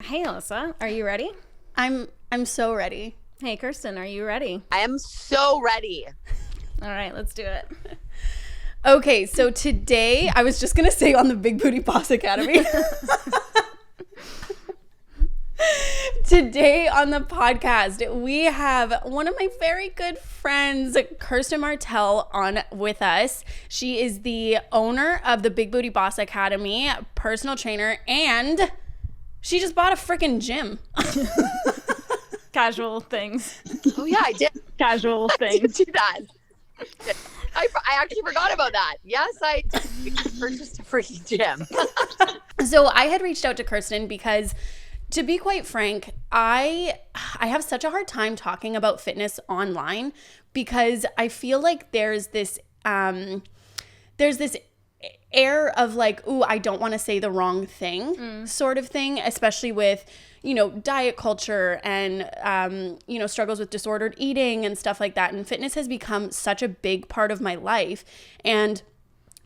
Hey, Alyssa, are you ready? I'm so ready. Hey, Kirsten, are you ready? I am so ready. All right, let's do it. Okay, so today I was just gonna say on the Big Booty Boss Academy. Today on the podcast, we have one of my very good friends, Kirsten Martell, on with us. She is the owner of the Big Booty Boss Academy, personal trainer, and she just bought a freaking gym. Casual things. Oh yeah, I did. Casual I did things. do that. I actually forgot about that. Yes, I did purchase a freaking gym. So I had reached out to Kirsten because, to be quite frank, I have such a hard time talking about fitness online because I feel like there's this air of like, ooh, I don't want to say the wrong thing sort of thing, especially with, diet culture and, struggles with disordered eating and stuff like that. And fitness has become such a big part of my life. And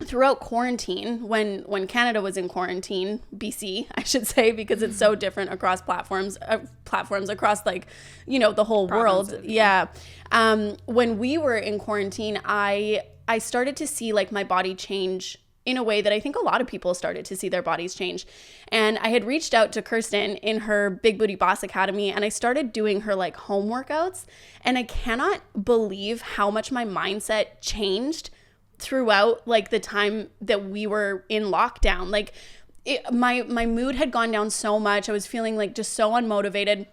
throughout quarantine, when Canada was in quarantine, BC, I should say, because it's so different across platforms across the whole world. Yeah. When we were in quarantine, I started to see like my body change in a way that I think a lot of people started to see their bodies change. And I had reached out to Kirsten in her Big Booty Boss Academy, and I started doing her like home workouts. And I cannot believe how much my mindset changed throughout like the time that we were in lockdown. Like my mood had gone down so much. I was feeling like just so unmotivated.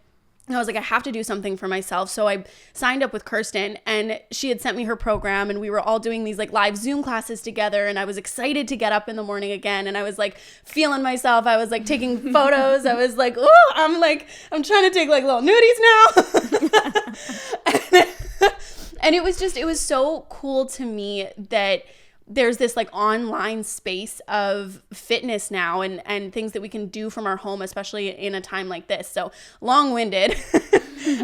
And I was like, I have to do something for myself. So I signed up with Kirsten, and she had sent me her program, and we were all doing these like live Zoom classes together. And I was excited to get up in the morning again. And I was like feeling myself. I was like taking photos. I was like, oh, I'm trying to take like little nudies now. And it was so cool to me that there's this like online space of fitness now and things that we can do from our home, especially in a time like this. So long-winded,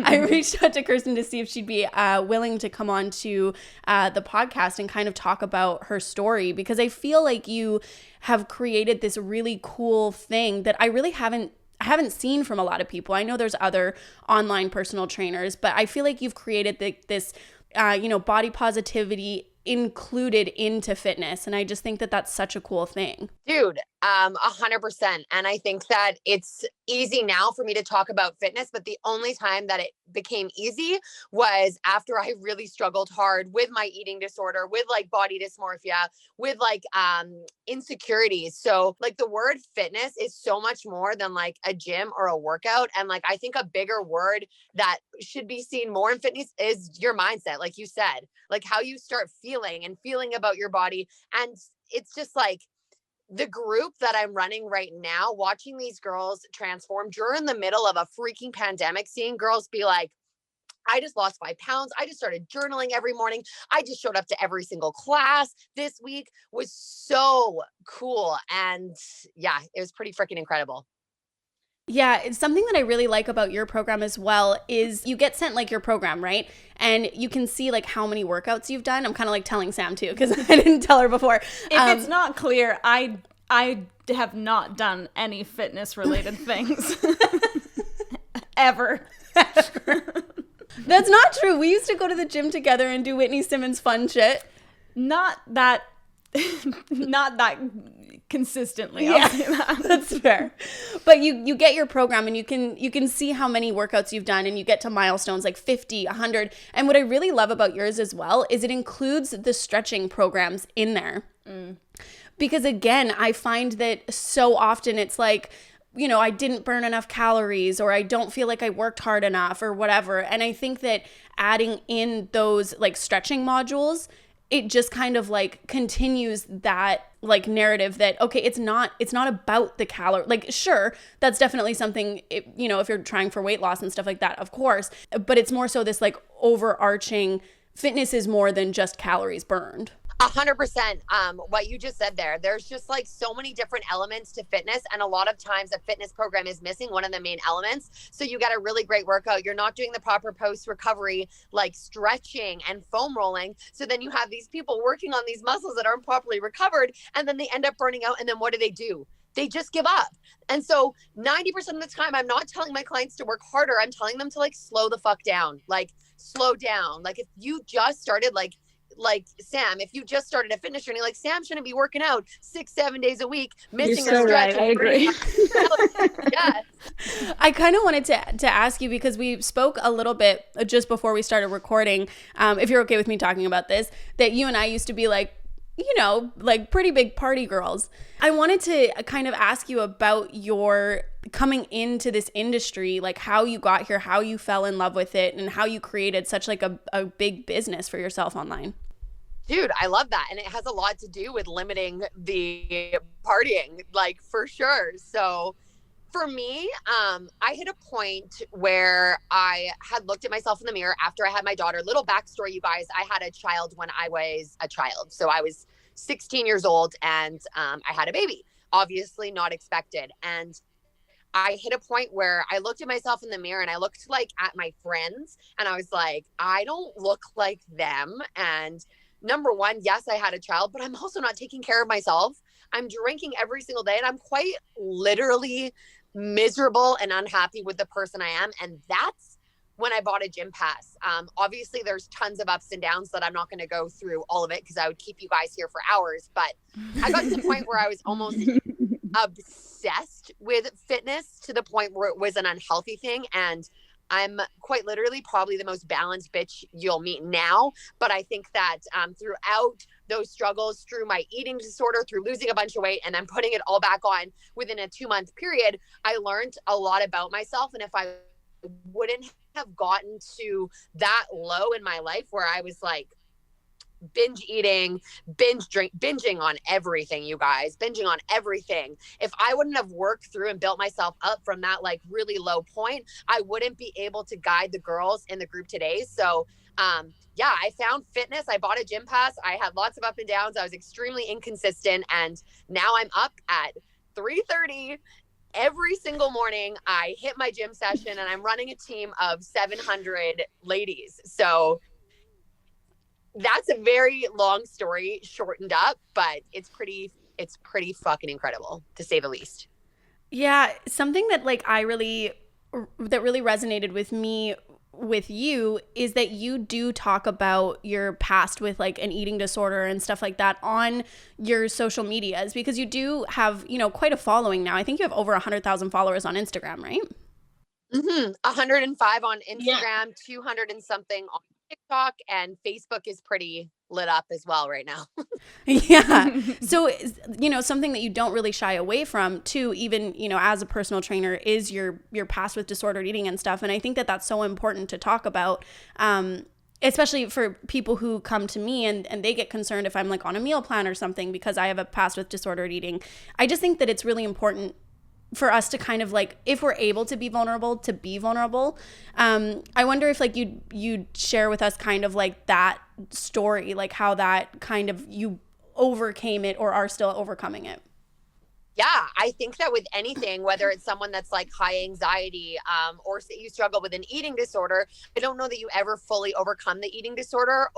I reached out to Kirsten to see if she'd be willing to come on to the podcast and kind of talk about her story, because I feel like you have created this really cool thing that I haven't seen from a lot of people. I know there's other online personal trainers, but I feel like you've created this body positivity included into fitness. And I just think that that's such a cool thing. Dude, 100%. And I think that it's easy now for me to talk about fitness, but the only time that it became easy was after I really struggled hard with my eating disorder, with like body dysmorphia, with like insecurities. So like the word fitness is so much more than like a gym or a workout. And like I think a bigger word that should be seen more in fitness is your mindset, like you said, like how you start feeling about your body. And it's just like the group that I'm running right now, watching these girls transform during the middle of a freaking pandemic, seeing girls be like, I just lost 5 pounds. I just started journaling every morning. I just showed up to every single class this week was so cool. And yeah, it was pretty freaking incredible. Yeah, it's something that I really like about your program as well is you get sent like your program, right? And you can see like how many workouts you've done. I'm kind of like telling Sam too, because I didn't tell her before. If it's not clear, I have not done any fitness related things ever. That's not true. We used to go to the gym together and do Whitney Simmons fun shit. Not that consistently. Yeah, that's fair. But you get your program and you can see how many workouts you've done, and you get to milestones like 50, 100. And what I really love about yours as well is it includes the stretching programs in there. Because again, I find that so often it's like, I didn't burn enough calories, or I don't feel like I worked hard enough, or whatever. And I think that adding in those like stretching modules, it just kind of like continues that like narrative that, okay, it's not about the calorie. Like, sure, that's definitely something, if you're trying for weight loss and stuff like that, of course, but it's more so this like overarching fitness is more than just calories burned. 100%. What you just said there, there's just like so many different elements to fitness. And a lot of times a fitness program is missing one of the main elements. So you got a really great workout. You're not doing the proper post recovery, like stretching and foam rolling. So then you have these people working on these muscles that aren't properly recovered, and then they end up burning out. And then what do? they just give up. And so 90% of the time, I'm not telling my clients to work harder. I'm telling them to like slow the fuck down, like slow down. Like if you just started like Sam, if you just started a fitness journey, like Sam shouldn't be working out 6-7 days a week, missing You're so a stretch. right. I agree. Yes. I kind of wanted to ask you, because we spoke a little bit just before we started recording, if you're okay with me talking about this, that you and I used to be like, you know, like pretty big party girls. I wanted to kind of ask you about your coming into this industry, like how you got here, how you fell in love with it, and how you created such like a big business for yourself online. Dude, I love that. And it has a lot to do with limiting the partying, like for sure. So for me, I hit a point where I had looked at myself in the mirror after I had my daughter. Little backstory, you guys, I had a child when I was a child. So I was 16 years old and I had a baby, obviously not expected. And I hit a point where I looked at myself in the mirror and I looked like at my friends and I was like, I don't look like them. And number one, yes, I had a child, but I'm also not taking care of myself. I'm drinking every single day and I'm quite literally miserable and unhappy with the person I am. And that's when I bought a gym pass. Obviously there's tons of ups and downs that I'm not going to go through all of it because I would keep you guys here for hours. But I got to the point where I was almost obsessed with fitness to the point where it was an unhealthy thing. And I'm quite literally probably the most balanced bitch you'll meet now. But I think that throughout those struggles, through my eating disorder, through losing a bunch of weight, and then putting it all back on within a 2-month period, I learned a lot about myself. And if I wouldn't have gotten to that low in my life where I was like binge eating, binging on everything, you guys, binging on everything. If I wouldn't have worked through and built myself up from that like really low point, I wouldn't be able to guide the girls in the group today. So yeah, I found fitness. I bought a gym pass. I had lots of up and downs. I was extremely inconsistent. And now I'm up at 3:30 every single morning. I hit my gym session and I'm running a team of 700 ladies. So that's a very long story shortened up, but it's pretty fucking incredible to say the least. Yeah, something that like that really resonated with me with you is that you do talk about your past with like an eating disorder and stuff like that on your social medias, because you do have, you know, quite a following now. I think you have over 100,000 followers on Instagram, right? 105 on Instagram, Yeah. 200 and something on TikTok, and Facebook is pretty lit up as well right now. Yeah. So, you know, something that you don't really shy away from too, even, you know, as a personal trainer, is your past with disordered eating and stuff. And I think that that's so important to talk about, especially for people who come to me and they get concerned if I'm like on a meal plan or something because I have a past with disordered eating. I just think that it's really important for us to kind of like, if we're able to be vulnerable, to be vulnerable. I wonder if like you'd share with us kind of like that story, like how that kind of you overcame it or are still overcoming it. Yeah, I think that with anything, whether it's someone that's like high anxiety or you struggle with an eating disorder, I don't know that you ever fully overcome the eating disorder.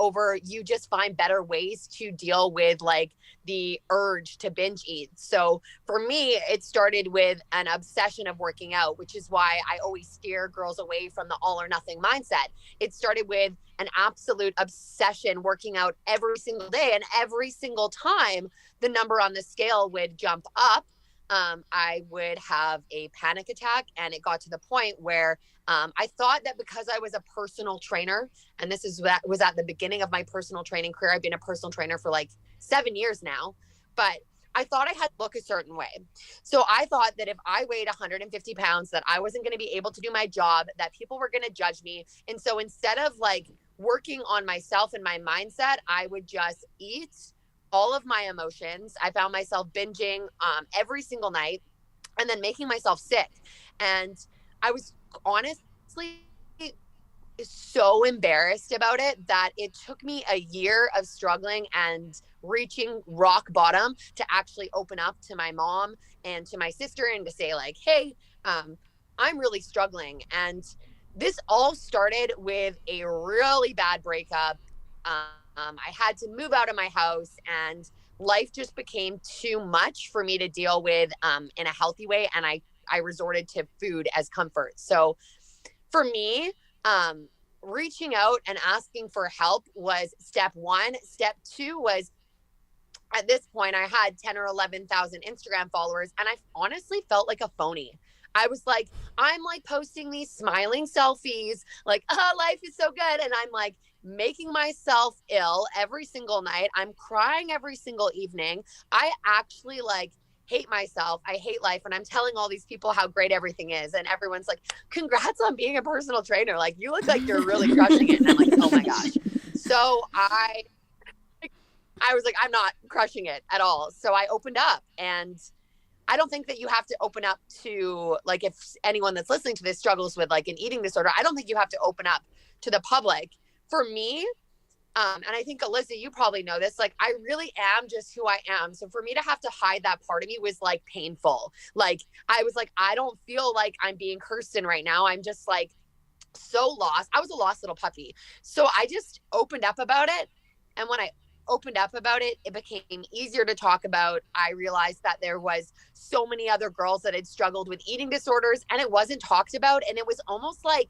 You just find better ways to deal with like the urge to binge eat. So for me, it started with an obsession of working out, which is why I always steer girls away from the all or nothing mindset. It started with an absolute obsession working out every single day, and every single time the number on the scale would jump up, I would have a panic attack. And it got to the point where I thought that because I was a personal trainer, and this was at the beginning of my personal training career. I've been a personal trainer for like 7 years now, but I thought I had to look a certain way. So I thought that if I weighed 150 pounds, that I wasn't going to be able to do my job, that people were going to judge me. And so instead of like working on myself and my mindset, I would just eat all of my emotions. I found myself binging every single night and then making myself sick. And I was honestly so embarrassed about it that it took me a year of struggling and reaching rock bottom to actually open up to my mom and to my sister and to say like, hey, I'm really struggling. And this all started with a really bad breakup. I had to move out of my house, and life just became too much for me to deal with in a healthy way. And I resorted to food as comfort. So for me, reaching out and asking for help was step one. Step two was, at this point, I had 10 or 11,000 Instagram followers, and I honestly felt like a phony. I was like, I'm like posting these smiling selfies, like, oh, life is so good. And I'm like making myself ill every single night. I'm crying every single evening. I actually like hate myself. I hate life. And I'm telling all these people how great everything is. And everyone's like, congrats on being a personal trainer. Like, you look like you're really crushing it. And I'm like, oh my gosh. So I was like, I'm not crushing it at all. So I opened up, and I don't think that you have to open up to, like, if anyone that's listening to this struggles with like an eating disorder, I don't think you have to open up to the public. For me, and I think Alyssa, you probably know this, like, I really am just who I am. So for me to have to hide that part of me was like painful. Like, I was like, I don't feel like I'm being Kirsten right now. I'm just like so lost. I was a lost little puppy. So I just opened up about it. And when I opened up about it, it became easier to talk about. I realized that there was so many other girls that had struggled with eating disorders, and it wasn't talked about. And it was almost like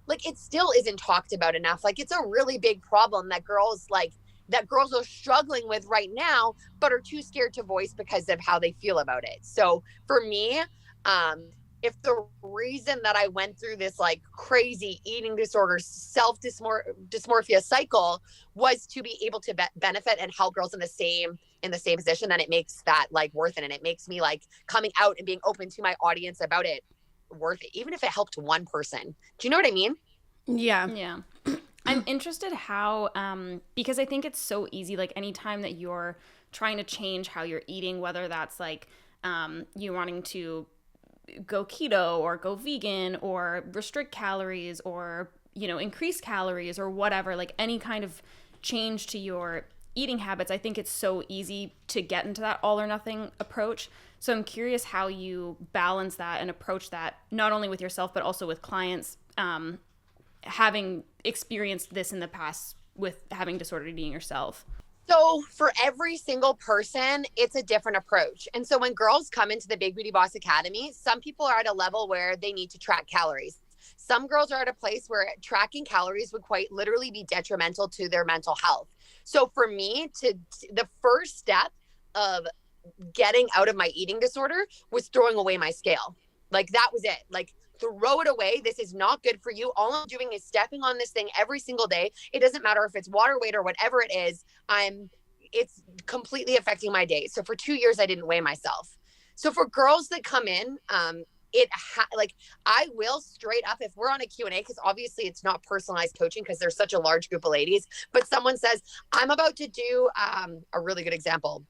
it still isn't talked about enough. Like, it's a really big problem that girls are struggling with right now, but are too scared to voice because of how they feel about it. So for me, if the reason that I went through this like crazy eating disorder, dysmorphia cycle was to be able to benefit and help girls in the same position, then it makes that like worth it. And it makes me like coming out and being open to my audience about it worth it, even if it helped one person. Do you know what I mean? Yeah. Yeah. I'm interested how, because I think it's so easy, like anytime that you're trying to change how you're eating, whether that's like you wanting to go keto or go vegan or restrict calories or, you know, increase calories or whatever, like any kind of change to your eating habits, I think it's so easy to get into that all or nothing approach. So I'm curious how you balance that and approach that, not only with yourself, but also with clients, having experienced this in the past with having disordered eating yourself. So for every single person, it's a different approach. And so when girls come into the Big Beauty Boss Academy, some people are at a level where they need to track calories. Some girls are at a place where tracking calories would quite literally be detrimental to their mental health. So for me, the first step of getting out of my eating disorder was throwing away my scale. Like, that was it. Like, throw it away. This is not good for you. All I'm doing is stepping on this thing every single day. It doesn't matter if it's water weight or whatever it is. It's completely affecting my day. So for 2 years, I didn't weigh myself. So for girls that come in, I will straight up, if we're on a Q&A, because obviously it's not personalized coaching because there's such a large group of ladies, but someone says, I'm about to do a really good example,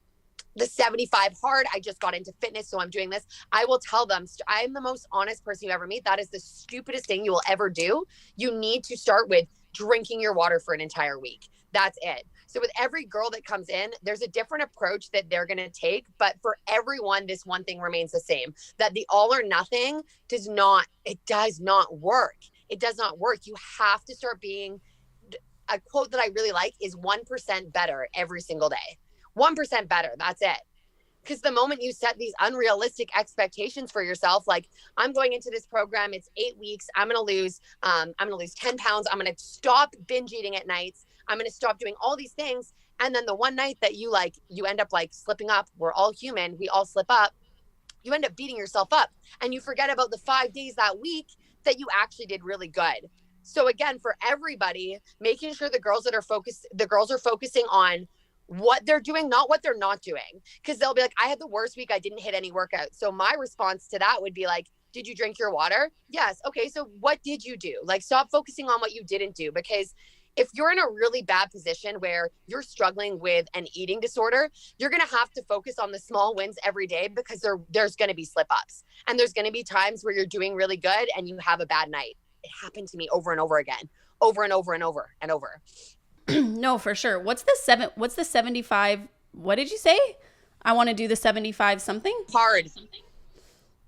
the 75 hard. I just got into fitness, so I'm doing this. I will tell them, I'm the most honest person you ever meet. That is the stupidest thing you will ever do. You need to start with drinking your water for an entire week. That's it. So with every girl that comes in, there's a different approach that they're going to take. But for everyone, this one thing remains the same, that the all or nothing does not work. It does not work. You have to start being, a quote that I really like is 1% better every single day. 1% better. That's it. Because the moment you set these unrealistic expectations for yourself, like, I'm going into this program, it's 8 weeks, I'm going to lose 10 pounds. I'm going to stop binge eating at nights. I'm going to stop doing all these things. And then the one night that you end up like slipping up, we're all human. We all slip up. You end up beating yourself up, and you forget about the 5 days that week that you actually did really good. So again, for everybody, making sure the girls are focusing on what they're doing, not what they're not doing. Because they'll be like, I had the worst week. I didn't hit any workout. So my response to that would be like, did you drink your water? Yes. Okay. So what did you do? Like, stop focusing on what you didn't do. Because if you're in a really bad position where you're struggling with an eating disorder, you're going to have to focus on the small wins every day, because there's going to be slip ups, and there's going to be times where you're doing really good and you have a bad night. It happened to me over and over again, over and over and over and over. No, for sure. What's the 75? What did you say? I want to do the 75 something? Hard.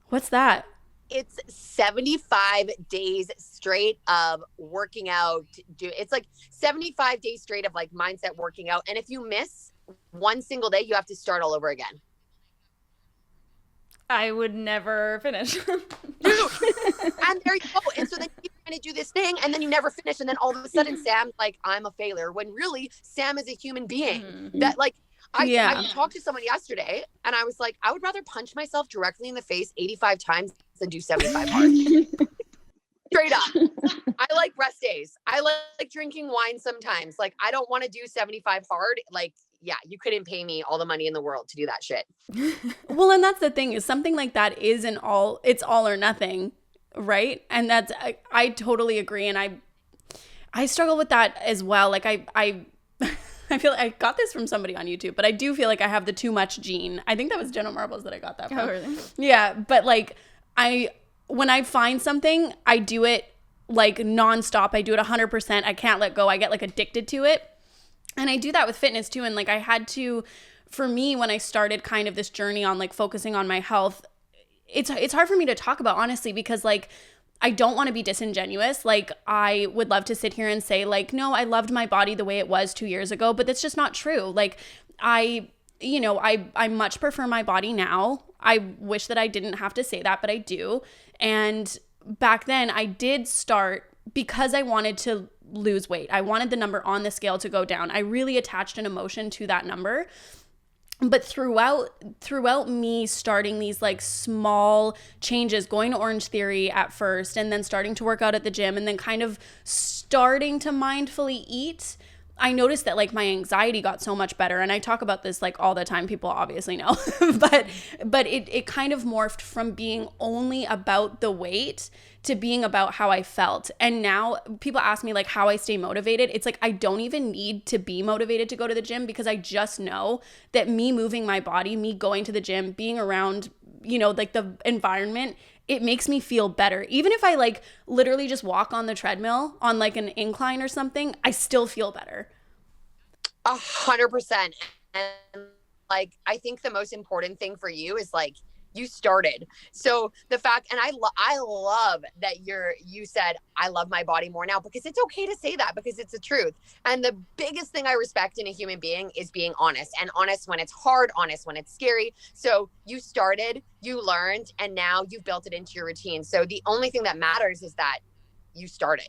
What's that? It's 75 days straight of working out. It's like 75 days straight of like mindset working out. And if you miss one single day, you have to start all over again. I would never finish. And there you go. And so then you keep trying to do this thing and then you never finish. And then all of a sudden Sam's like, I'm a failure. When really Sam is a human being that like, I talked to someone yesterday and I was like, I would rather punch myself directly in the face 85 times than do 75 hard. Straight up. I like rest days. I like drinking wine sometimes. Like, I don't want to do 75 hard. Like, yeah, you couldn't pay me all the money in the world to do that shit. Well, and that's the thing, is something like that is it's all or nothing, right? And that's, I totally agree. And I struggle with that as well. Like I feel like I got this from somebody on YouTube, but I do feel like I have the too much gene. I think that was Jenna Marbles that I got that from. Oh, really? Yeah. But like when I find something, I do it like nonstop. I do it 100%. I can't let go. I get like addicted to it. And I do that with fitness too. And like I had to, for me, when I started kind of this journey on like focusing on my health, it's hard for me to talk about, honestly, because like I don't want to be disingenuous. Like I would love to sit here and say like, no, I loved my body the way it was 2 years ago, but that's just not true. Like I much prefer my body now. I wish that I didn't have to say that, but I do. And back then I did start because I wanted to lose weight. I wanted the number on the scale to go down. I really attached an emotion to that number. But throughout me starting these like small changes, going to Orange Theory at first, and then starting to work out at the gym, and then kind of starting to mindfully eat, I noticed that like my anxiety got so much better. And I talk about this like all the time. People obviously know, but it kind of morphed from being only about the weight to being about how I felt. And now people ask me like how I stay motivated. It's like, I don't even need to be motivated to go to the gym, because I just know that me moving my body, me going to the gym, being around, like the environment, it makes me feel better. Even if I like literally just walk on the treadmill on like an incline or something, I still feel better. 100%. And like, I think the most important thing for you is like, you started. So the fact, and I love that you said, I love my body more now, because it's okay to say that, because it's the truth. And the biggest thing I respect in a human being is being honest, and honest when it's hard, honest when it's scary. So you started, you learned, and now you've built it into your routine. So the only thing that matters is that you started.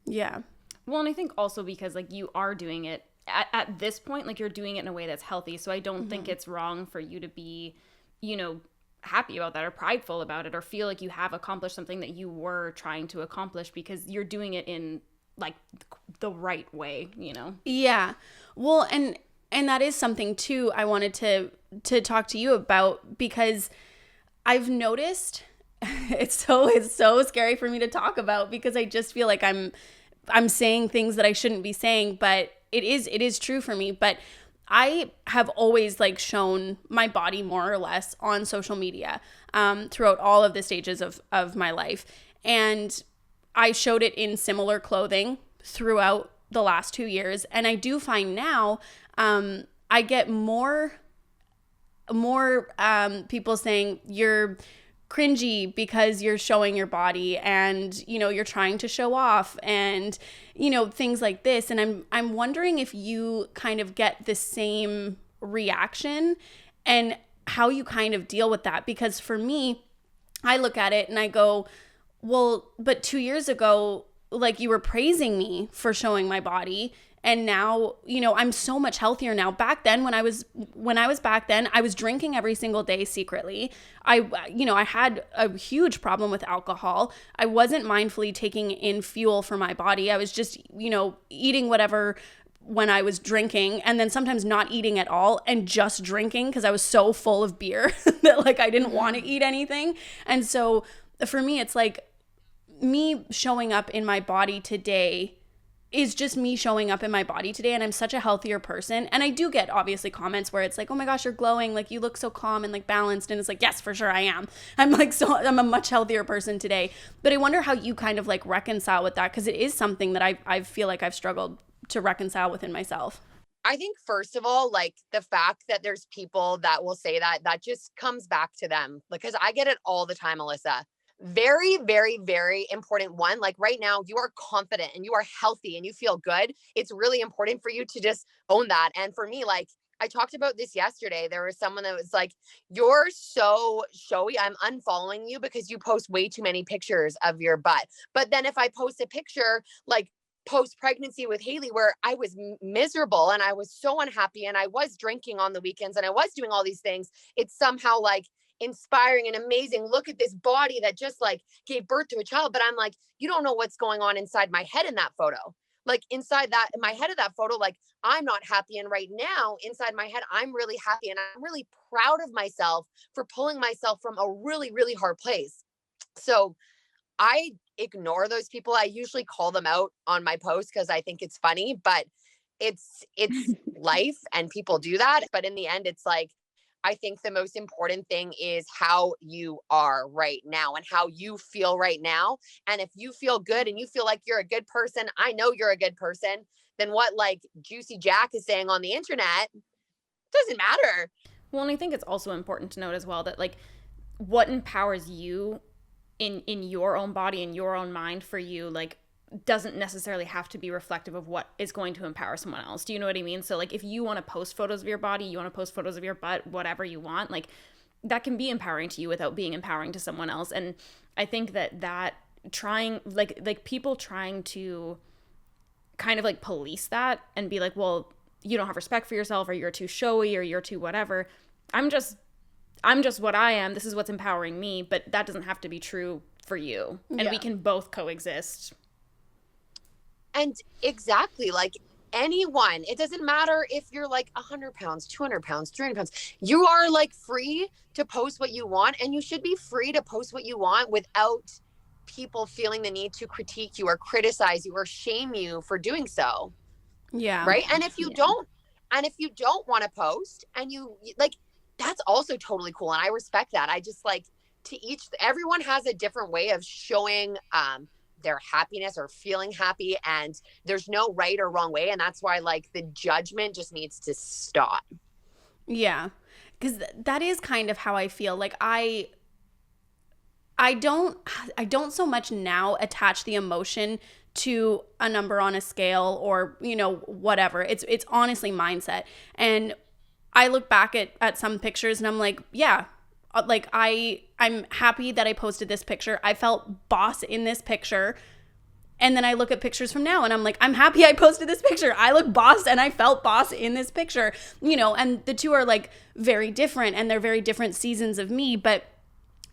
Yeah. Well, and I think also because like you are doing it at this point, like you're doing it in a way that's healthy. So I don't think it's wrong for you to be, happy about that or prideful about it or feel like you have accomplished something that you were trying to accomplish, because you're doing it in like the right way, Yeah. Well, and that is something too I wanted to talk to you about, because I've noticed it's so scary for me to talk about, because I just feel like I'm saying things that I shouldn't be saying, but it is true for me. But I have always like shown my body more or less on social media throughout all of the stages of my life. And I showed it in similar clothing throughout the last 2 years. And I do find now I get more people saying you're cringy because you're showing your body, and you're trying to show off, and things like this. And I'm wondering if you kind of get the same reaction and how you kind of deal with that. Because for me, I look at it and I go, well, but 2 years ago, like, you were praising me for showing my body, and now, I'm so much healthier now. Back then, when I was back then, I was drinking every single day secretly. I had a huge problem with alcohol. I wasn't mindfully taking in fuel for my body. I was just, eating whatever when I was drinking, and then sometimes not eating at all and just drinking because I was so full of beer that like I didn't want to eat anything. And so for me, it's like me showing up in my body today is just me showing up in my body today, and I'm such a healthier person. And I do get obviously comments where it's like, oh my gosh, you're glowing, like you look so calm and like balanced, and it's like, yes, for sure I am. I'm a much healthier person today. But I wonder how you kind of like reconcile with that, because it is something that I feel like I've struggled to reconcile within myself. I think first of all, like the fact that there's people that will say that just comes back to them, because I get it all the time, Alyssa. Very, very, very important one. Like right now, you are confident and you are healthy and you feel good. It's really important for you to just own that. And for me, like, I talked about this yesterday. There was someone that was like, you're so showy. I'm unfollowing you because you post way too many pictures of your butt. But then if I post a picture like post pregnancy with Haley, where I was miserable and I was so unhappy and I was drinking on the weekends and I was doing all these things, it's somehow like inspiring and amazing. Look at this body that just like gave birth to a child. But I'm like, you don't know what's going on inside my head in that photo. Like inside that, in my head of that photo, like I'm not happy. And right now inside my head, I'm really happy. And I'm really proud of myself for pulling myself from a really, really hard place. So I ignore those people. I usually call them out on my post because I think it's funny, but it's life and people do that. But in the end, it's like, I think the most important thing is how you are right now and how you feel right now. And if you feel good and you feel like you're a good person, I know you're a good person, then what like Juicy Jack is saying on the internet doesn't matter. Well, and I think it's also important to note as well that like what empowers you in your own body and your own mind for you, like doesn't necessarily have to be reflective of what is going to empower someone else. Do you know what I mean? So like if you want to post photos of your body, you want to post photos of your butt, whatever you want, like that can be empowering to you without being empowering to someone else. And I think that trying like people trying to kind of like police that and be like, well, you don't have respect for yourself or you're too showy or you're too whatever. I'm just what I am. This is what's empowering me, but that doesn't have to be true for you. And we can both coexist. And exactly, like anyone, it doesn't matter if you're like 100 pounds, 200 pounds, 300 pounds, you are like free to post what you want, and you should be free to post what you want without people feeling the need to critique you or criticize you or shame you for doing so. Yeah. Right. And if you don't want to post and you like, that's also totally cool. And I respect that. I just like everyone has a different way of showing, their happiness or feeling happy, and there's no right or wrong way. And that's why like the judgment just needs to stop. Yeah. Because that is kind of how I feel. Like I don't so much now attach the emotion to a number on a scale or, you know, whatever. It's honestly mindset. And I look back at some pictures and I'm like, yeah, like I'm happy that I posted this picture. I felt boss in this picture. And then I look at pictures from now and I'm like, I'm happy I posted this picture. I look boss and I felt boss in this picture, you know, and the two are like very different and they're very different seasons of me, but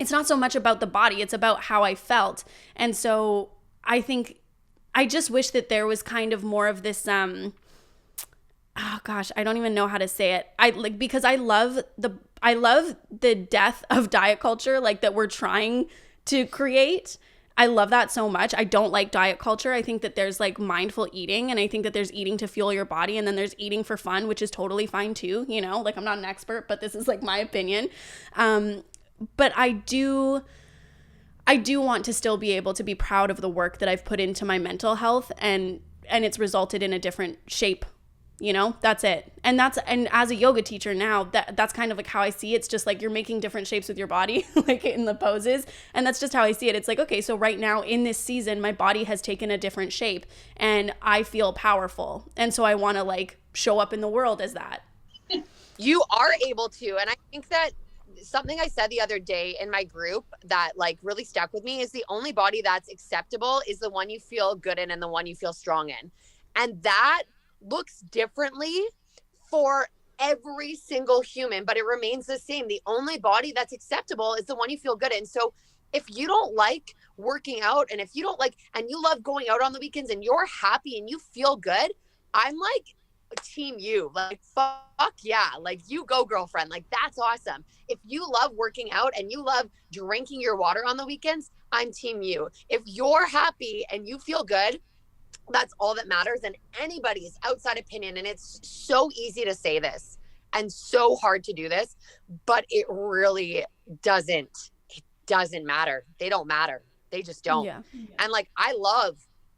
it's not so much about the body. It's about how I felt. And so I think I just wish that there was kind of more of this, oh gosh, I don't even know how to say it. Because I love the death of diet culture, like that we're trying to create. I love that so much. I don't like diet culture. I think that there's like mindful eating, and I think that there's eating to fuel your body, and then there's eating for fun, which is totally fine too. You know, like I'm not an expert, but this is like my opinion. But I do want to still be able to be proud of the work that I've put into my mental health, and it's resulted in a different shape. You know, that's it. And as a yoga teacher now, that's kind of like how I see it. It's just like you're making different shapes with your body, like in the poses. And that's just how I see it. It's like, okay, so right now in this season, my body has taken a different shape and I feel powerful. And so I want to like show up in the world as that. You are able to. And I think that something I said the other day in my group that like really stuck with me is the only body that's acceptable is the one you feel good in and the one you feel strong in. And that looks differently for every single human, but it remains the same. The only body that's acceptable is the one you feel good in. So if you don't like working out, and if you don't like, and you love going out on the weekends and you're happy and you feel good, I'm like team you. Like, fuck yeah, like you go, girlfriend. Like that's awesome. If you love working out and you love drinking your water on the weekends, I'm team you. If you're happy and you feel good, that's all that matters. And anybody's outside opinion, and it's so easy to say this and so hard to do this, but it really doesn't matter. They don't matter. They just don't. Yeah. And like, I love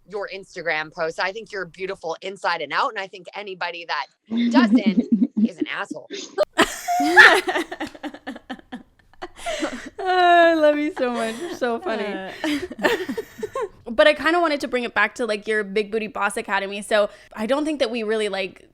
your Instagram posts. I think you're beautiful inside and out. And I think anybody that doesn't is an asshole. I love you so much. You're so funny. But I kind of wanted to bring it back to like your Big Booty Boss Academy. So I don't think that we really like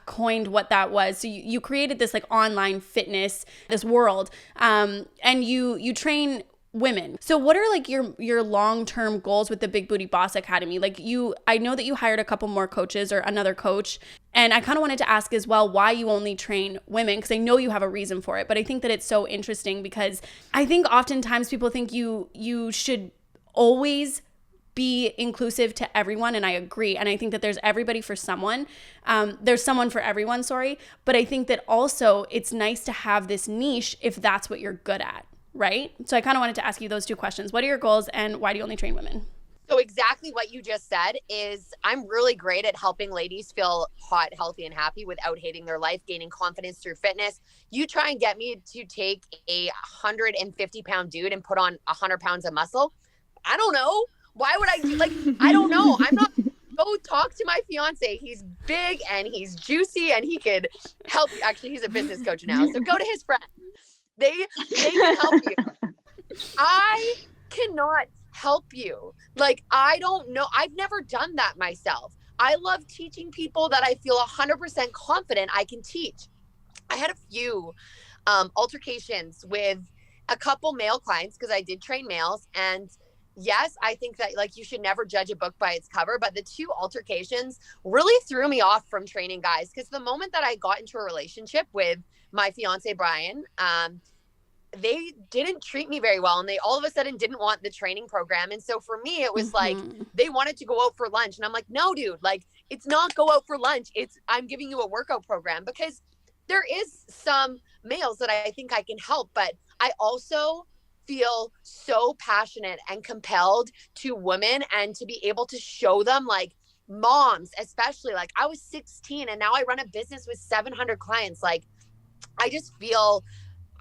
coined what that was. So you created this like online fitness, this world, and you train women. So what are like your long-term goals with the Big Booty Boss Academy? Like I know that you hired a couple more coaches or another coach, and I kind of wanted to ask as well why you only train women, because I know you have a reason for it, but I think that it's so interesting because I think oftentimes people think you should always be inclusive to everyone, and I agree, and I think that there's everybody for someone. There's someone for everyone, sorry, but I think that also it's nice to have this niche if that's what you're good at. Right? So I kind of wanted to ask you those two questions. What are your goals and why do you only train women? So exactly what you just said is I'm really great at helping ladies feel hot, healthy, and happy without hating their life, gaining confidence through fitness. You try and get me to take a 150-pound dude and put on 100 pounds of muscle. I don't know. Why would I do I don't know. I'm not go talk to my fiance. He's big and he's juicy and he could help you. Actually, he's a business coach now. So go to his friend. They can help you. I cannot help you. Like, I don't know. I've never done that myself. I love teaching people that I feel 100% confident I can teach. I had a few altercations with a couple male clients because I did train males. And yes, I think that like you should never judge a book by its cover. But the two altercations really threw me off from training guys, because the moment that I got into a relationship with my fiance, Brian, they didn't treat me very well. And they all of a sudden didn't want the training program. And so for me, it was like, they wanted to go out for lunch. And I'm like, no, dude, like, it's not go out for lunch. It's I'm giving you a workout program, because there is some males that I think I can help. But I also feel so passionate and compelled to women and to be able to show them, like, moms, especially, like, I was 16 and now I run a business with 700 clients. Like, I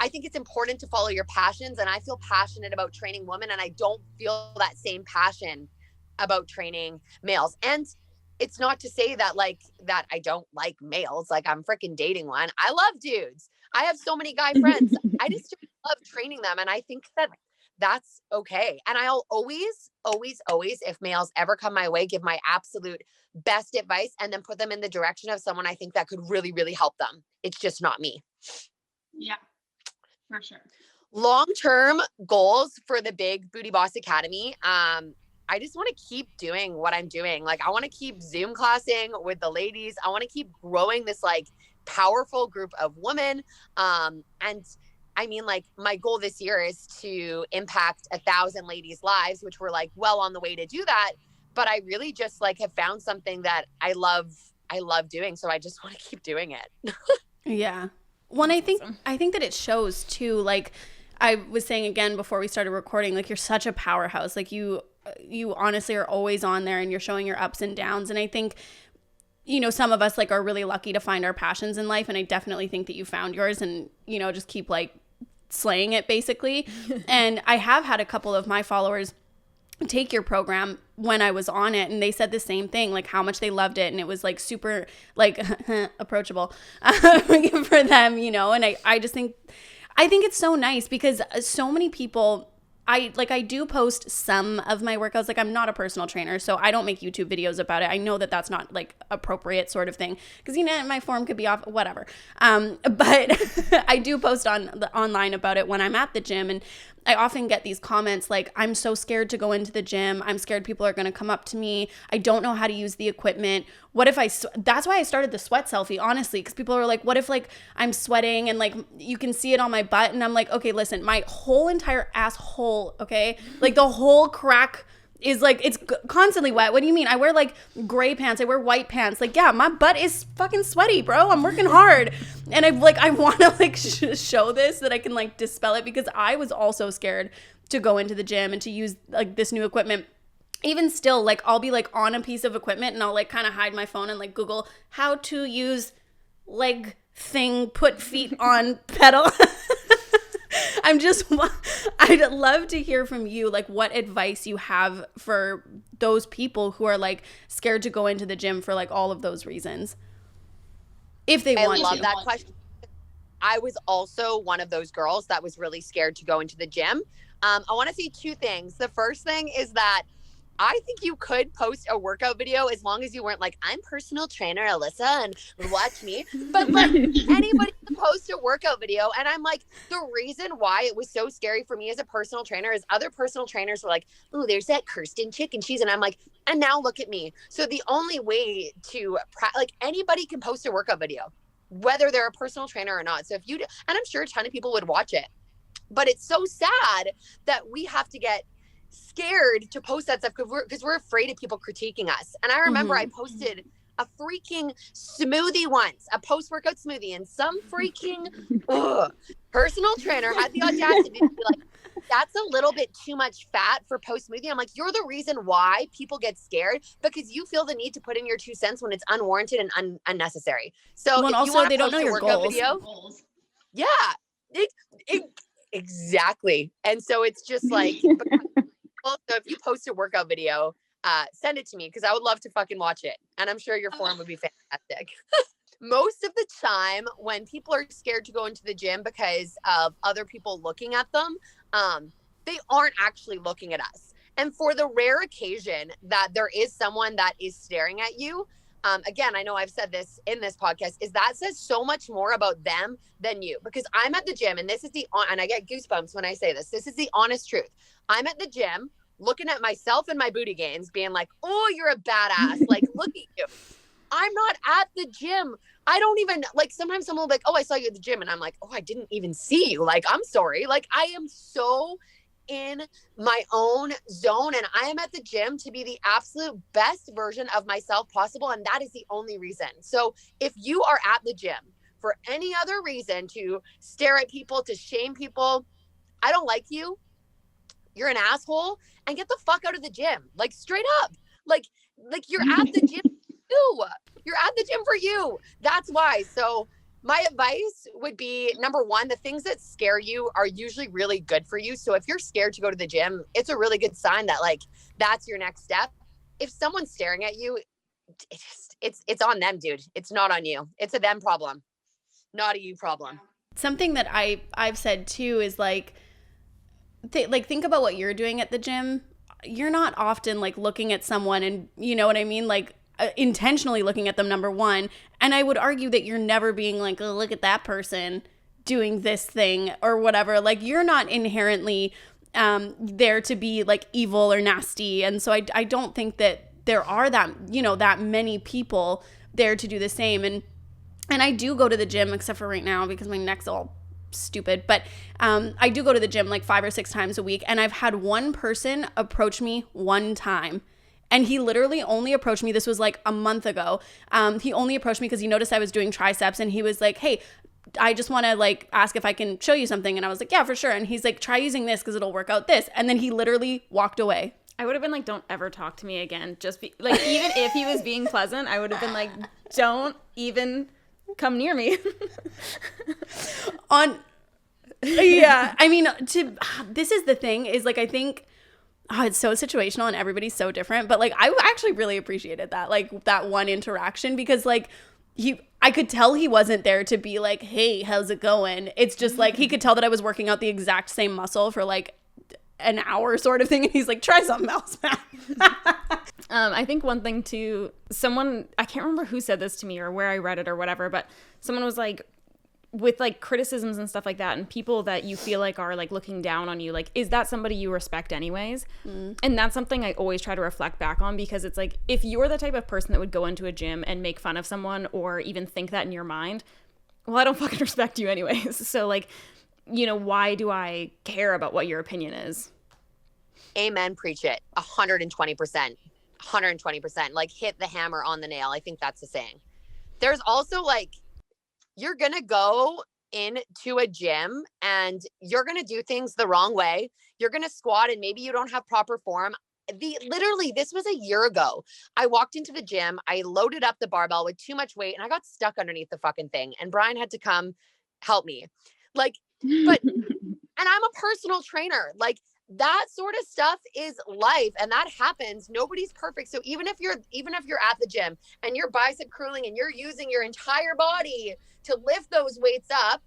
think it's important to follow your passions, and I feel passionate about training women, and I don't feel that same passion about training males. And it's not to say that that I don't like males. Like, I'm freaking dating one. I love dudes. I have so many guy friends. I just love training them. And I think that that's okay. And I'll always, if males ever come my way, give my absolute best advice and then put them in the direction of someone I think that could really, really help them. It's just not me. Yeah, for sure. Long-term goals for the Big Booty Boss Academy. I just want to keep doing what I'm doing. Like, I want to keep Zoom classing with the ladies. I want to keep growing this like powerful group of women. And I mean, like, my goal this year is to impact 1,000 ladies' lives, which we're like well on the way to do that. But I really just like have found something that I love doing. So I just want to keep doing it. Yeah. Well, I think that it shows too. Like I was saying again before we started recording, like, you're such a powerhouse. Like you honestly are always on there and you're showing your ups and downs. And I think, you know, some of us like are really lucky to find our passions in life. And I definitely think that you found yours and, you know, just keep like slaying it basically. And I have had a couple of my followers take your program when I was on it, and they said the same thing, like how much they loved it, and it was like super like approachable for them, you know. And I just think it's so nice because so many people, I do post some of my workouts. Like, I'm not a personal trainer, so I don't make YouTube videos about it. I know that that's not like appropriate sort of thing because, you know, my form could be off, whatever. But I do post online about it when I'm at the gym, and I often get these comments like, I'm so scared to go into the gym. I'm scared people are going to come up to me. I don't know how to use the equipment. What if that's why I started the sweat selfie, honestly, because people are like, what if like I'm sweating and like you can see it on my butt? And I'm like, okay, listen, my whole entire asshole, okay? Like the whole crack is like, it's constantly wet. What do you mean? I wear like gray pants. I wear white pants. Like, yeah, my butt is fucking sweaty, bro. I'm working hard. And I want to like show this that I can like dispel it, because I was also scared to go into the gym and to use like this new equipment. Even still, like I'll be like on a piece of equipment and I'll like kind of hide my phone and like Google how to use thing, put feet on pedal. I'd love to hear from you, like what advice you have for those people who are like scared to go into the gym for like all of those reasons. If they want to. I love that question. I was also one of those girls that was really scared to go into the gym. I want to say two things. The first thing is that I think you could post a workout video as long as you weren't like, I'm personal trainer Alyssa and watch me. But like anybody can post a workout video. And I'm like, the reason why it was so scary for me as a personal trainer is other personal trainers were like, oh, there's that Kirsten chick and she's, and I'm like, and now look at me. So the only way to, like anybody can post a workout video, whether they're a personal trainer or not. So if you, and I'm sure a ton of people would watch it, but it's so sad that we have to get scared to post that stuff because we're afraid of people critiquing us. And I remember I posted a freaking smoothie once, a post-workout smoothie, and some freaking personal trainer had the audacity to be like, that's a little bit too much fat for post smoothie. I'm like, you're the reason why people get scared, because you feel the need to put in your 2 cents when it's unwarranted and unnecessary. So well, if also you want they to don't know your goals. Yeah, exactly. And so it's just like, so if you post a workout video, send it to me because I would love to fucking watch it. And I'm sure your form would be fantastic. Most of the time when people are scared to go into the gym because of other people looking at them, they aren't actually looking at us. And for the rare occasion that there is someone that is staring at you, again, I know I've said this in this podcast, is that says so much more about them than you. Because I'm at the gym, and this is and I get goosebumps when I say this. This is the honest truth. I'm at the gym looking at myself and my booty gains, being like, oh, you're a badass. Like, look at you. I'm not at the gym. I don't even, like, sometimes someone will be like, oh, I saw you at the gym. And I'm like, oh, I didn't even see you. Like, I'm sorry. Like, I am so in my own zone, and I am at the gym to be the absolute best version of myself possible. And that is the only reason. So if you are at the gym for any other reason, to stare at people, to shame people, I don't like you, you're an asshole, and get the fuck out of the gym. Like, straight up. Like you're at the gym too. You're at the gym for you. That's why. So my advice would be, number one, the things that scare you are usually really good for you. So if you're scared to go to the gym, it's a really good sign that, like, that's your next step. If someone's staring at you, it's on them, dude. It's not on you. It's a them problem, not a you problem. Something that I've said too is like think about what you're doing at the gym. You're not often like looking at someone and, you know what I mean? Like intentionally looking at them, number one. And I would argue that you're never being like, oh, look at that person doing this thing or whatever. Like, you're not inherently there to be like evil or nasty. And so I don't think that there are that many people there to do the same. And I do go to the gym, except for right now because my neck's all stupid, but I do go to the gym like 5 or 6 times a week, and I've had one person approach me one time, and he literally only approached me, this was like a month ago, he only approached me because he noticed I was doing triceps, and he was like, hey, I just want to like ask if I can show you something. And I was like, yeah, for sure. And he's like, try using this because it'll work out this. And then he literally walked away. I would have been like, don't ever talk to me again. Just be like, even if he was being pleasant, I would have been like, don't even come near me. Yeah, I mean, this is the thing, is like, I think it's so situational and everybody's so different, but like I actually really appreciated that, like that one interaction, because like I could tell he wasn't there to be like, hey, how's it going? It's just like he could tell that I was working out the exact same muscle for like an hour sort of thing, and he's like, try something else, man. I think one thing too, someone, I can't remember who said this to me or where I read it or whatever, but someone was like, with like criticisms and stuff like that, and people that you feel like are like looking down on you, like, is that somebody you respect anyways? And that's something I always try to reflect back on, because it's like, if you're the type of person that would go into a gym and make fun of someone or even think that in your mind, well, I don't fucking respect you anyways. So like, you know, why do I care about what your opinion is? Amen. Preach it. 120%. 120%. Like, hit the hammer on the nail. I think that's the saying. There's also like, you're going to go into a gym and you're going to do things the wrong way. You're going to squat and maybe you don't have proper form. Literally, this was a year ago. I walked into the gym. I loaded up the barbell with too much weight and I got stuck underneath the fucking thing. And Brian had to come help me. Like, but, and I'm a personal trainer. Like, that sort of stuff is life, and that happens. Nobody's perfect. So even if you're at the gym and you're bicep curling and you're using your entire body to lift those weights up,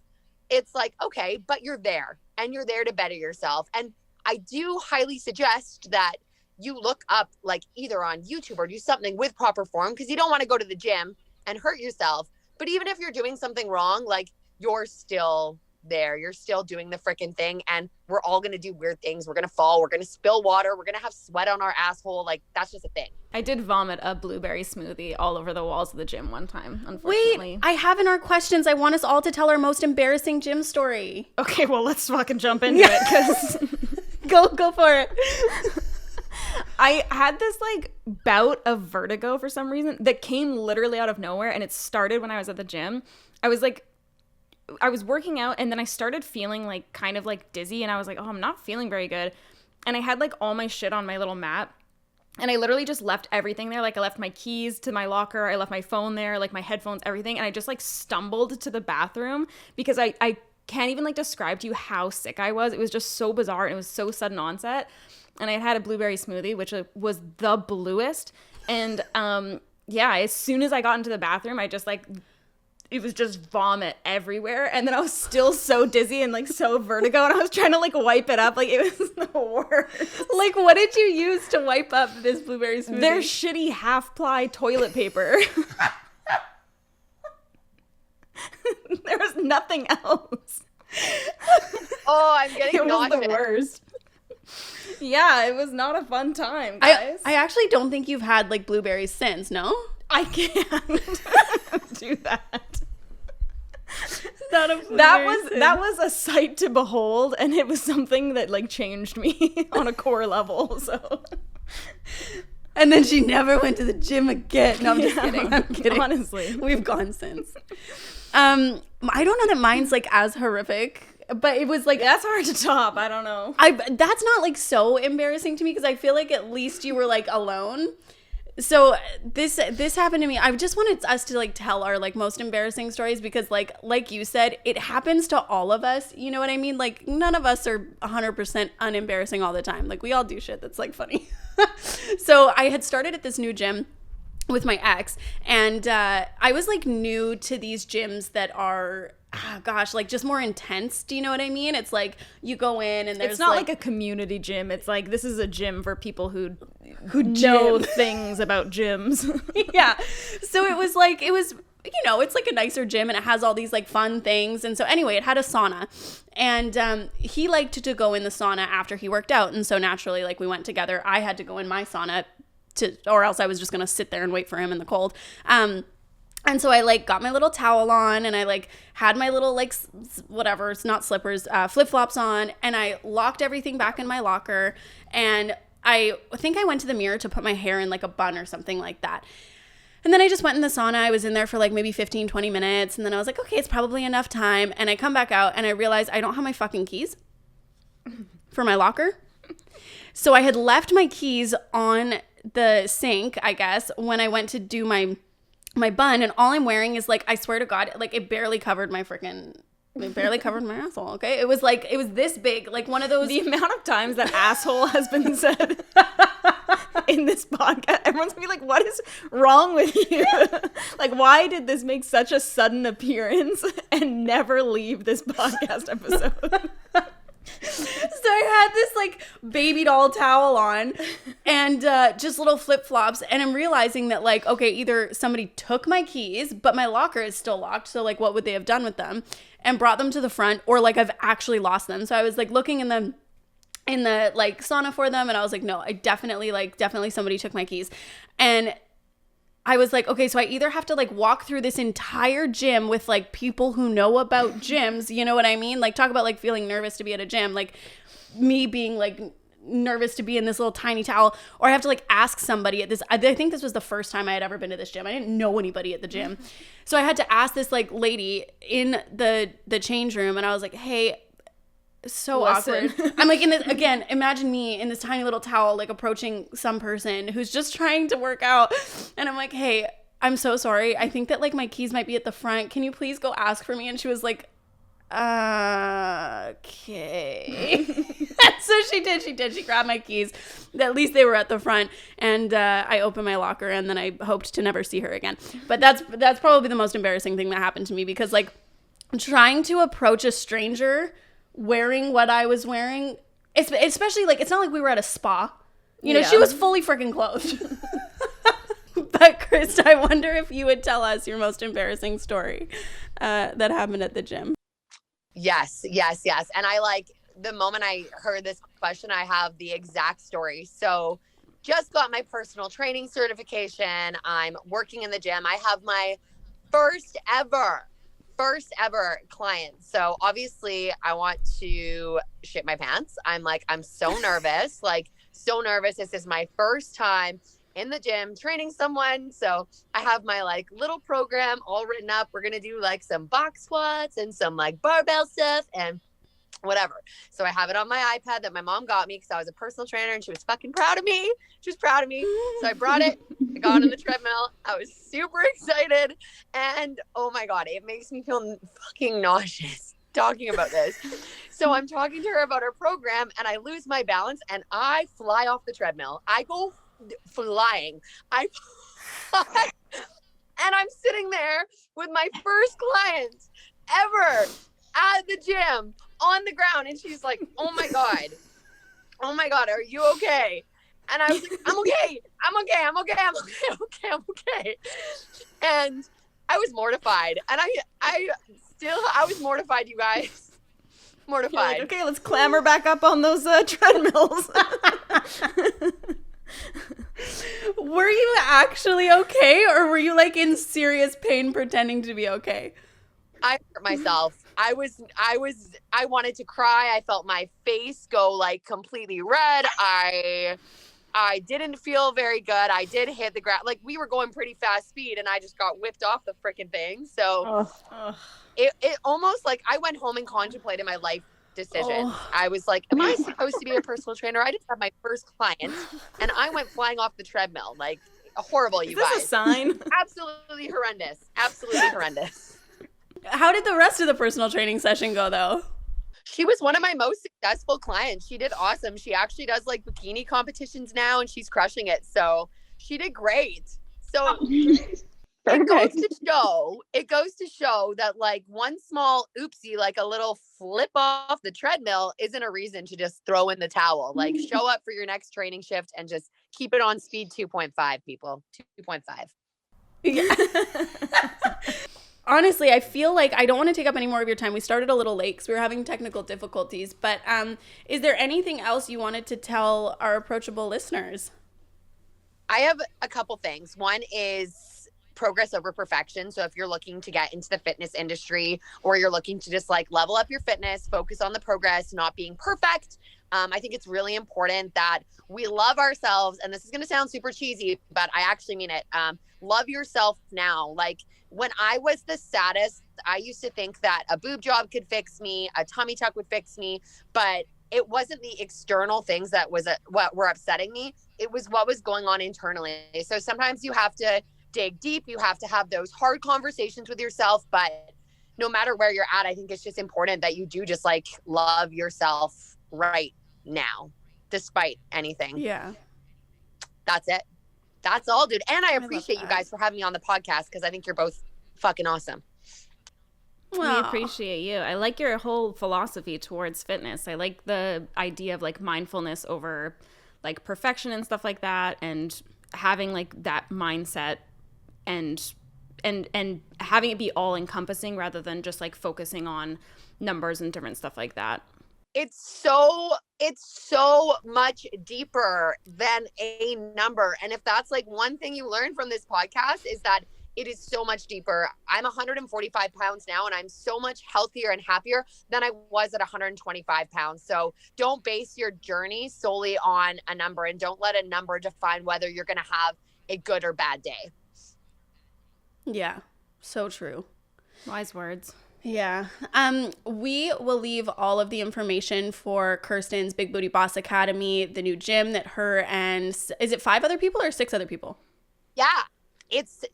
it's like, okay, but you're there and you're there to better yourself. And I do highly suggest that you look up like either on YouTube or do something with proper form, because you don't want to go to the gym and hurt yourself. But even if you're doing something wrong, like you're still there, you're still doing the freaking thing, and we're all going to do weird things. We're going to fall, we're going to spill water, we're going to have sweat on our asshole. Like that's just a thing. I did vomit a blueberry smoothie all over the walls of the gym one time, unfortunately. Wait, I have in our questions, I want us all to tell our most embarrassing gym story. Okay, well, let's fucking jump into it, because Go for it. I had this like bout of vertigo for some reason that came literally out of nowhere, and it started when I was at the gym. I was working out, and then I started feeling like kind of like dizzy, and I was like, oh, I'm not feeling very good. And I had like all my shit on my little mat, and I literally just left everything there. Like I left my keys to my locker, I left my phone there, like my headphones, everything. And I just like stumbled to the bathroom because I can't even like describe to you how sick I was. It was just so bizarre, and it was so sudden onset. And I had a blueberry smoothie, which was the bluest. And yeah, as soon as I got into the bathroom, I just like, it was just vomit everywhere. And then I was still so dizzy and like so vertigo, and I was trying to like wipe it up. Like it was the worst. Like, what did you use to wipe up this blueberry smoothie? Their shitty half-ply toilet paper. There was nothing else. Oh, I'm getting nauseous. It was the worst. Yeah, it was not a fun time, guys. I actually don't think you've had like blueberries since, no? I can't do that. Not a That was a sight to behold, and it was something that like changed me on a core level. So, and then she never went to the gym again. No, I'm just kidding. I'm kidding. Honestly, we've gone since. I don't know that mine's like as horrific. But it was like, that's hard to top. I don't know. That's not like so embarrassing to me, because I feel like at least you were like alone. So this happened to me. I just wanted us to like tell our like most embarrassing stories, because like you said, it happens to all of us. You know what I mean? Like none of us are 100% unembarrassing all the time. Like we all do shit that's like funny. So I had started at this new gym with my ex, and I was like new to these gyms that are, like just more intense. Do you know what I mean? It's like you go in and there's, it's not like a community gym. It's like, this is a gym for people who know things about gyms. Yeah. So it was, you know, it's like a nicer gym, and it has all these like fun things. And so anyway, it had a sauna, and he liked to go in the sauna after he worked out. And so naturally, like we went together. I had to go in my sauna or else I was just going to sit there and wait for him in the cold. And so I like got my little towel on, and I like had my little like whatever, it's not slippers, flip-flops on, and I locked everything back in my locker. And I think I went to the mirror to put my hair in like a bun or something like that. And then I just went in the sauna. I was in there for like maybe 15, 20 minutes. And then I was like, okay, it's probably enough time. And I come back out, and I realized I don't have my fucking keys for my locker. So I had left my keys on the sink, I guess, when I went to do my bun, and all I'm wearing is like, I swear to God, like it barely covered my asshole. Okay, it was this big, like one of those. The amount of times that asshole has been said in this podcast, everyone's gonna be like, what is wrong with you? Like, why did this make such a sudden appearance and never leave this podcast episode? So I had this like baby doll towel on, and just little flip-flops, and I'm realizing that like, okay, either somebody took my keys, but my locker is still locked, so like what would they have done with them, and brought them to the front, or like I've actually lost them. So I was like looking in the like sauna for them, and I was like, no, I definitely somebody took my keys. And I was like, okay, so I either have to like walk through this entire gym with like people who know about gyms, you know what I mean? Like talk about like feeling nervous to be at a gym, like me being like nervous to be in this little tiny towel, or I have to like ask somebody at this. I think this was the first time I had ever been to this gym. I didn't know anybody at the gym. So I had to ask this like lady in the change room, and I was like, hey, so awkward. I'm like in this, again, imagine me in this tiny little towel, like approaching some person who's just trying to work out. And I'm like, hey, I'm so sorry. I think that like my keys might be at the front. Can you please go ask for me? And she was like, okay. So she did. She grabbed my keys. At least they were at the front. And I opened my locker, and then I hoped to never see her again. But that's probably the most embarrassing thing that happened to me, because like trying to approach a stranger wearing what I was wearing, especially like, it's not like we were at a spa, You know, she was fully freaking clothed. But Krista, I wonder if you would tell us your most embarrassing story that happened at the gym. Yes. And I the moment I heard this question, I have the exact story. So just got my personal training certification. I'm working in the gym. I have my first ever client. So obviously I want to shit my pants. I'm so nervous, This is my first time in the gym training someone. So I have my little program all written up. We're going to do some box squats and some barbell stuff and whatever. So I have it on my iPad that my mom got me because I was a personal trainer and she was fucking proud of me. She was proud of me. So I brought it. I got on the treadmill. I was super excited. And oh my God, it makes me feel fucking nauseous talking about this. So I'm talking to her about her program and I lose my balance and I fly off the treadmill. I go flying. I fly, and I'm sitting there with my first client ever at the gym on the ground. And she's like, oh my God, are you okay? And I was like, I'm okay. And I was mortified. And I was mortified, you guys. Mortified. Like, okay, let's clamber back up on those treadmills. Were you actually okay, or were you in serious pain pretending to be okay? I hurt myself. I wanted to cry. I felt my face go completely red. I didn't feel very good. I did hit the ground. We were going pretty fast speed and I just got whipped off the freaking thing. So it almost I went home and contemplated my life decision. I was like, am I supposed to be a personal trainer? I just had my first client and I went flying off the treadmill. Horrible, you guys. Is this a sign? Absolutely horrendous. How did the rest of the personal training session go, though? She was one of my most successful clients. She did awesome. She actually does bikini competitions now and she's crushing it. So she did great. So it goes to show that one small oopsie, a little flip off the treadmill isn't a reason to just throw in the towel. Show up for your next training shift and just keep it on speed 2.5, people. 2.5. Yeah. Honestly, I feel I don't want to take up any more of your time. We started a little late because we were having technical difficulties. But is there anything else you wanted to tell our approachable listeners? I have a couple things. One is progress over perfection. So if you're looking to get into the fitness industry or you're looking to just level up your fitness, focus on the progress, not being perfect. I think it's really important that we love ourselves. And this is going to sound super cheesy, but I actually mean it. Love yourself now. When I was the saddest, I used to think that a boob job could fix me, a tummy tuck would fix me, but it wasn't the external things that what were upsetting me. It was what was going on internally. So sometimes you have to dig deep. You have to have those hard conversations with yourself. But no matter where you're at, I think it's just important that you do just love yourself right now, despite anything. Yeah. That's it. That's all, dude. And I appreciate you guys for having me on the podcast because I think you're both fucking awesome. We appreciate you. I like your whole philosophy towards fitness. I like the idea of mindfulness over perfection and stuff like that, and having that mindset and having it be all encompassing rather than just focusing on numbers and different stuff like that. It's so much deeper than a number. And if that's one thing you learn from this podcast is that it is so much deeper. I'm 145 pounds now and I'm so much healthier and happier than I was at 125 pounds. So don't base your journey solely on a number and don't let a number define whether you're going to have a good or bad day. Yeah, so true. Wise words. Yeah. We will leave all of the information for Kirsten's Big Booty Boss Academy, the new gym that her and, is it 5 other people or 6 other people? Yeah. It's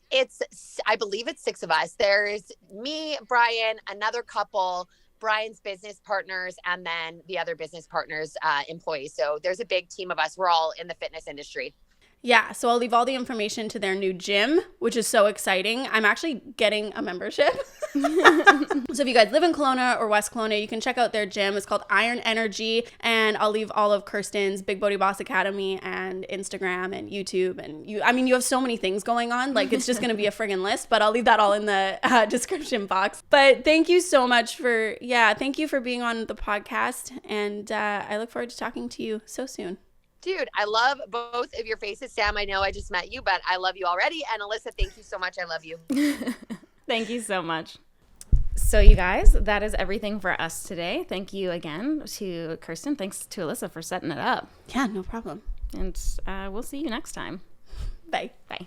I believe it's 6 of us. There's me, Brian, another couple, Brian's business partners, and then the other business partners, employees. So there's a big team of us. We're all in the fitness industry. Yeah, so I'll leave all the information to their new gym, which is so exciting. I'm actually getting a membership. So if you guys live in Kelowna or West Kelowna, you can check out their gym. It's called Iron Energy, and I'll leave all of Kirsten's Big Booty Boss Academy and Instagram and YouTube, and you have so many things going on, like it's just gonna be a friggin' list, but I'll leave that all in the description box. But thank you so much for being on the podcast, and I look forward to talking to you so soon. Dude, I love both of your faces. Sam, I know I just met you, but I love you already. And Alyssa, thank you so much. I love you. Thank you so much. So you guys, that is everything for us today. Thank you again to Kirsten. Thanks to Alyssa for setting it up. Yeah, no problem. And we'll see you next time. Bye. Bye.